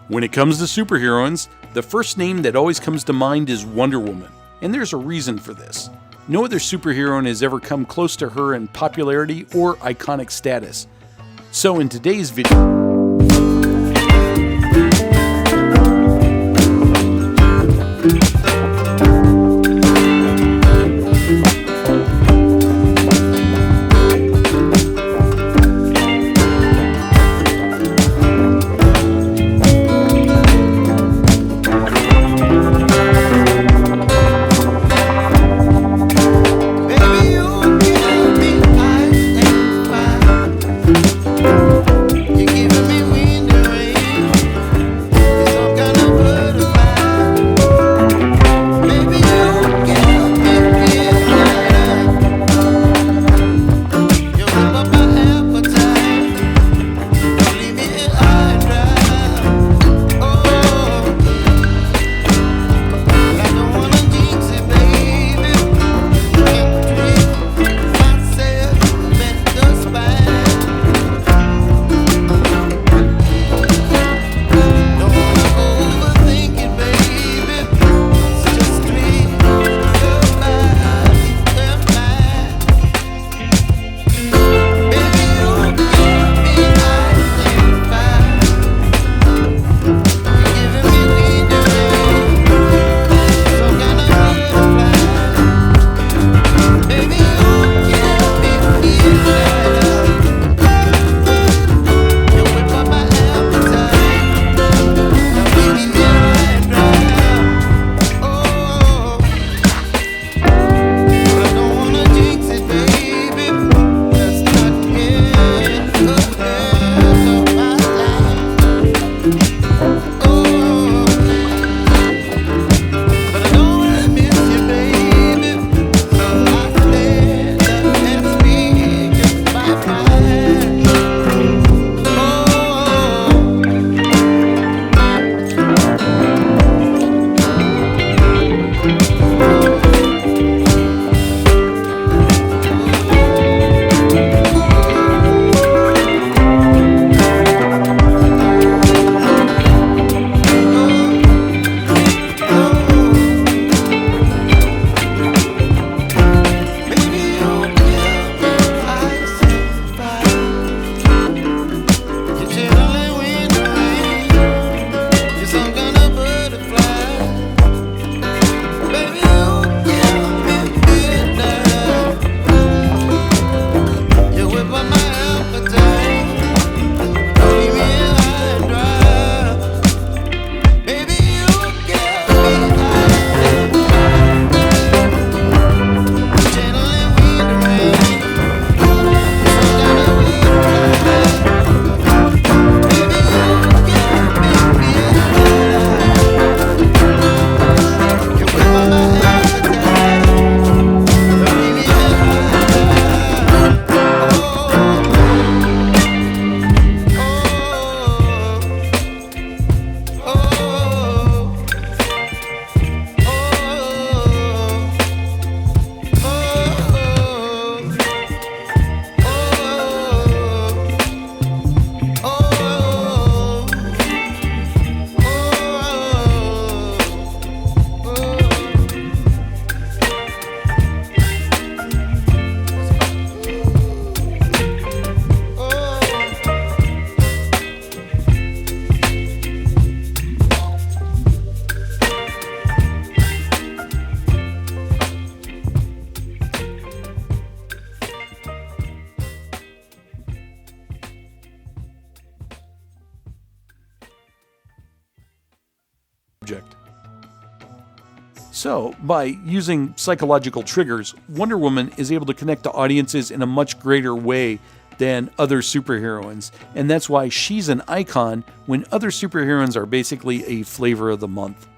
When it comes to superheroines, the first name that always comes to mind is Wonder Woman, and there's a reason for this. No other superheroine has ever come close to her in popularity or iconic status. So in today's video, So, by using psychological triggers, Wonder Woman is able to connect to audiences in a much greater way than other superheroines, and that's why she's an icon when other superheroines are basically a flavor of the month.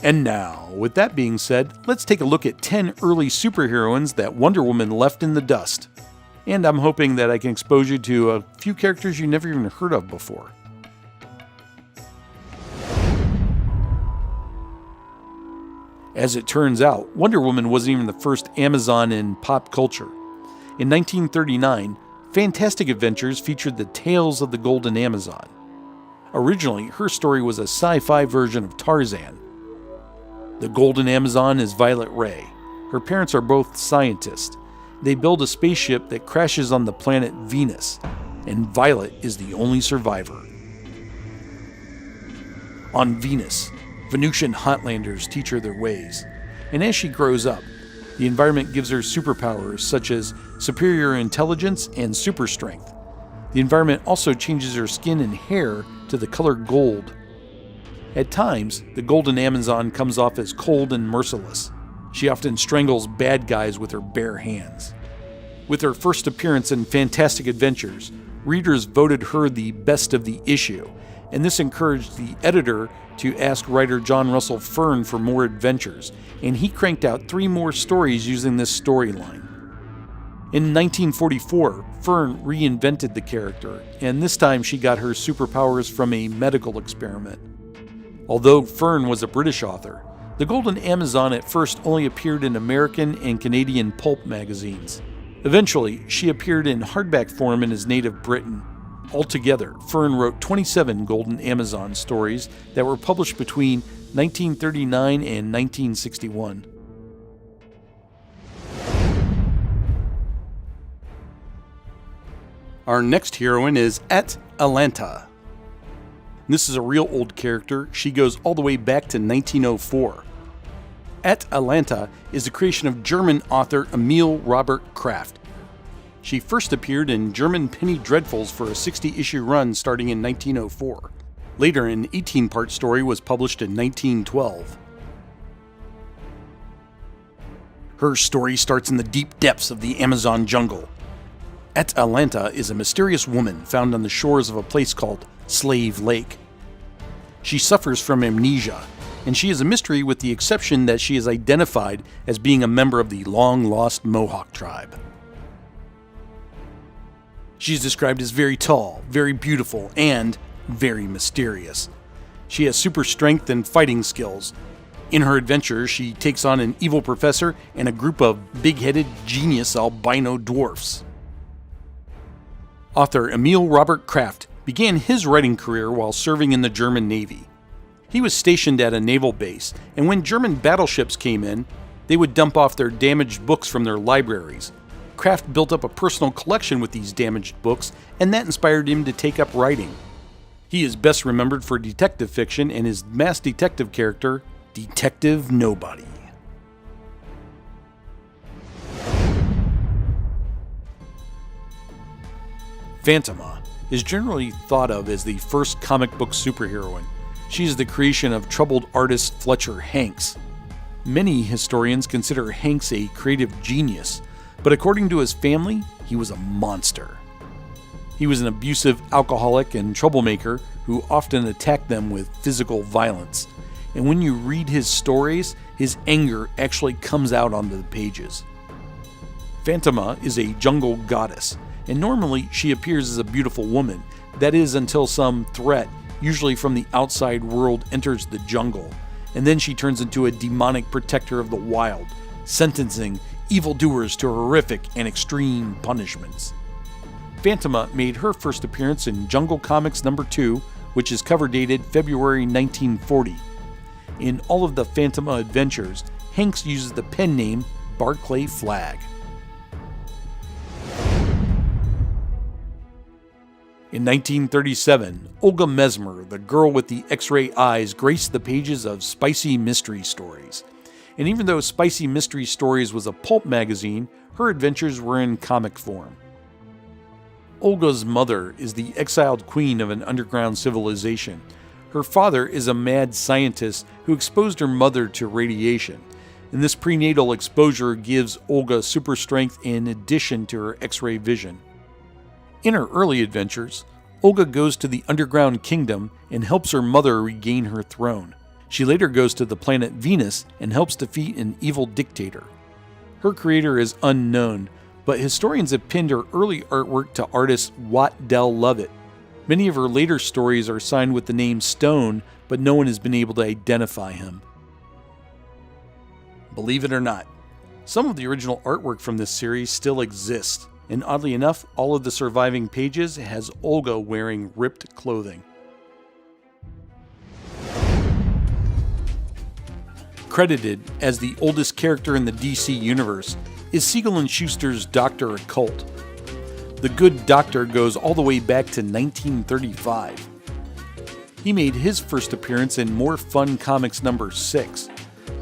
And now, with that being said, let's take a look at 10 early superheroines that Wonder Woman left in the dust. And I'm hoping that I can expose you to a few characters you never even heard of before. As it turns out, Wonder Woman wasn't even the first Amazon in pop culture. In 1939, Fantastic Adventures featured the Tales of the Golden Amazon. Originally, her story was a sci-fi version of Tarzan. The Golden Amazon is Violet Ray. Her parents are both scientists. They build a spaceship that crashes on the planet Venus, and Violet is the only survivor. On Venus, Venusian Hotlanders teach her their ways, and as she grows up, the environment gives her superpowers such as superior intelligence and super strength. The environment also changes her skin and hair to the color gold. At times, the Golden Amazon comes off as cold and merciless. She often strangles bad guys with her bare hands. With her first appearance in Fantastic Adventures, readers voted her the best of the issue, and this encouraged the editor to ask writer John Russell Fearn for more adventures, and he cranked out 3 more stories using this storyline. In 1944, Fearn reinvented the character, and this time she got her superpowers from a medical experiment. Although Fearn was a British author, the Golden Amazon at first only appeared in American and Canadian pulp magazines. Eventually, she appeared in hardback form in his native Britain. Altogether, Fearn wrote 27 Golden Amazon stories that were published between 1939 and 1961. Our next heroine is Atalanta. This is a real old character. She goes all the way back to 1904. Atalanta is the creation of German author Emil Robert Kraft. She first appeared in German penny dreadfuls for a 60-issue run starting in 1904. Later, an 18-part story was published in 1912. Her story starts in the deep depths of the Amazon jungle. Atalanta is a mysterious woman found on the shores of a place called Slave Lake. She suffers from amnesia, and she is a mystery with the exception that she is identified as being a member of the long-lost Mohawk tribe. She is described as very tall, very beautiful, and very mysterious. She has super strength and fighting skills. In her adventures, she takes on an evil professor and a group of big-headed, genius albino dwarfs. Author Emil Robert Kraft began his writing career while serving in the German Navy. He was stationed at a naval base, and when German battleships came in, they would dump off their damaged books from their libraries. Kraft built up a personal collection with these damaged books, and that inspired him to take up writing. He is best remembered for detective fiction and his masked detective character, Detective Nobody. Phantoma is generally thought of as the first comic book superheroine. She is the creation of troubled artist Fletcher Hanks. Many historians consider Hanks a creative genius, but according to his family, he was a monster. He was an abusive alcoholic and troublemaker who often attacked them with physical violence. And when you read his stories, his anger actually comes out onto the pages. Phantoma is a jungle goddess, and normally she appears as a beautiful woman. That is until some threat, usually from the outside world, enters the jungle, and then she turns into a demonic protector of the wild, sentencing evildoers to horrific and extreme punishments. Phantoma made her first appearance in Jungle Comics #2, which is cover dated February 1940. In all of the Phantoma adventures, Hanks uses the pen name Barclay Flagg. In 1937, Olga Mesmer, the girl with the X-ray eyes, graced the pages of Spicy Mystery Stories. And even though Spicy Mystery Stories was a pulp magazine, her adventures were in comic form. Olga's mother is the exiled queen of an underground civilization. Her father is a mad scientist who exposed her mother to radiation, and this prenatal exposure gives Olga super strength in addition to her X-ray vision. In her early adventures, Olga goes to the underground kingdom and helps her mother regain her throne. She later goes to the planet Venus and helps defeat an evil dictator. Her creator is unknown, but historians have pinned her early artwork to artist Watt Dell Lovett. Many of her later stories are signed with the name Stone, but no one has been able to identify him. Believe it or not, some of the original artwork from this series still exists, and oddly enough, all of the surviving pages has Olga wearing ripped clothing. Credited as the oldest character in the DC universe is Siegel and Schuster's Dr. Occult. The Good Doctor goes all the way back to 1935. He made his first appearance in More Fun Comics number 6,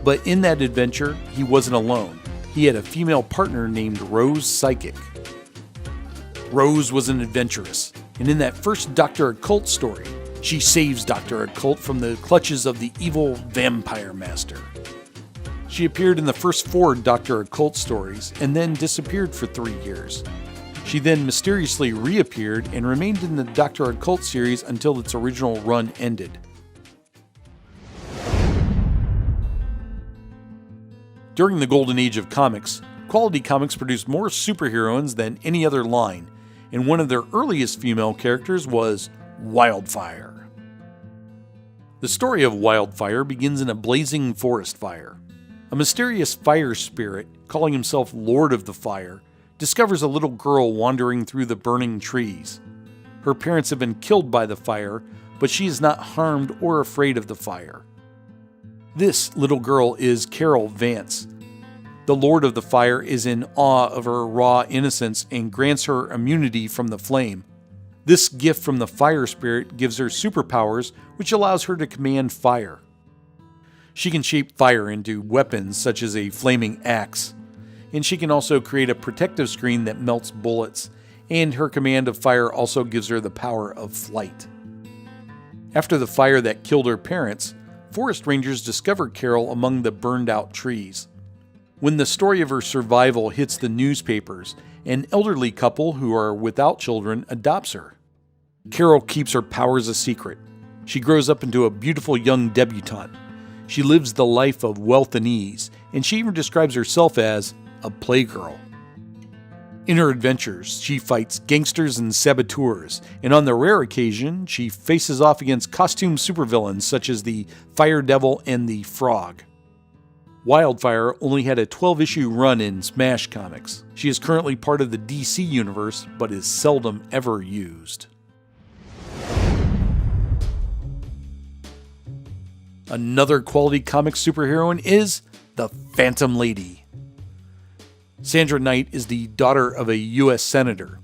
but in that adventure, he wasn't alone. He had a female partner named Rose Psychic. Rose was an adventuress, and in that first Dr. Occult story, she saves Dr. Occult from the clutches of the evil vampire master. She appeared in the first 4 Dr. Occult stories and then disappeared for 3 years. She then mysteriously reappeared and remained in the Dr. Occult series until its original run ended. During the golden age of comics, Quality Comics produced more superheroines than any other line, and one of their earliest female characters was Wildfire. The story of Wildfire begins in a blazing forest fire. A mysterious fire spirit, calling himself Lord of the Fire, discovers a little girl wandering through the burning trees. Her parents have been killed by the fire, but she is not harmed or afraid of the fire. This little girl is Carol Vance. The Lord of the Fire is in awe of her raw innocence and grants her immunity from the flame. This gift from the fire spirit gives her superpowers, which allows her to command fire. She can shape fire into weapons such as a flaming axe, and she can also create a protective screen that melts bullets, and her command of fire also gives her the power of flight. After the fire that killed her parents, forest rangers discover Carol among the burned out trees. When the story of her survival hits the newspapers, an elderly couple who are without children adopts her. Carol keeps her powers a secret. She grows up into a beautiful young debutante. She lives the life of wealth and ease, and she even describes herself as a playgirl. In her adventures, she fights gangsters and saboteurs, and on the rare occasion, she faces off against costume supervillains such as the Fire Devil and the Frog. Wildfire only had a 12-issue run in Smash Comics. She is currently part of the DC universe, but is seldom ever used. Another Quality Comics superheroine is the Phantom Lady. Sandra Knight is the daughter of a U.S. senator.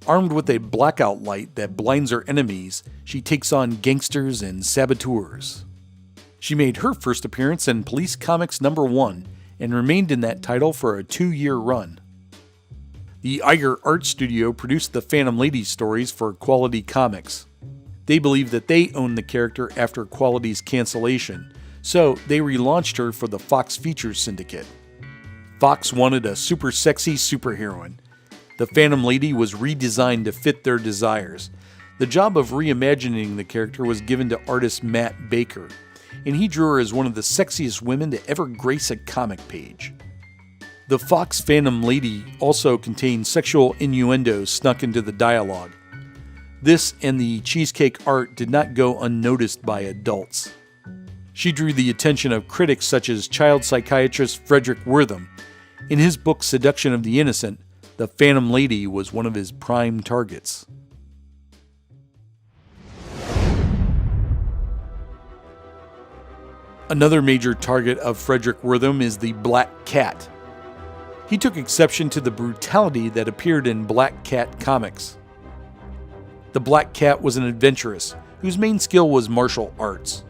Armed with a blackout light that blinds her enemies, she takes on gangsters and saboteurs. She made her first appearance in Police Comics number 1 and remained in that title for a 2-year run. The Iger Art Studio produced the Phantom Lady stories for Quality Comics. They believe that they own the character after Quality's cancellation, so they relaunched her for the Fox Features Syndicate. Fox wanted a super sexy superheroine. The Phantom Lady was redesigned to fit their desires. The job of reimagining the character was given to artist Matt Baker, and he drew her as one of the sexiest women to ever grace a comic page. The Fox Phantom Lady also contained sexual innuendos snuck into the dialogue. This and the cheesecake art did not go unnoticed by adults. She drew the attention of critics such as child psychiatrist Frederick Wortham. In his book Seduction of the Innocent, the Phantom Lady was one of his prime targets. Another major target of Frederick Wortham is the Black Cat. He took exception to the brutality that appeared in Black Cat comics. The Black Cat was an adventuress whose main skill was martial arts.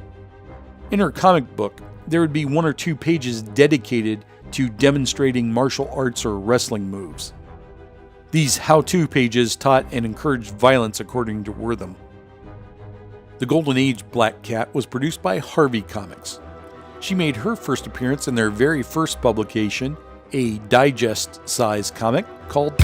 In her comic book, there would be 1 or 2 pages dedicated to demonstrating martial arts or wrestling moves. These how-to pages taught and encouraged violence according to Wortham. The Golden Age Black Cat was produced by Harvey Comics. She made her first appearance in their very first publication, a digest-size comic called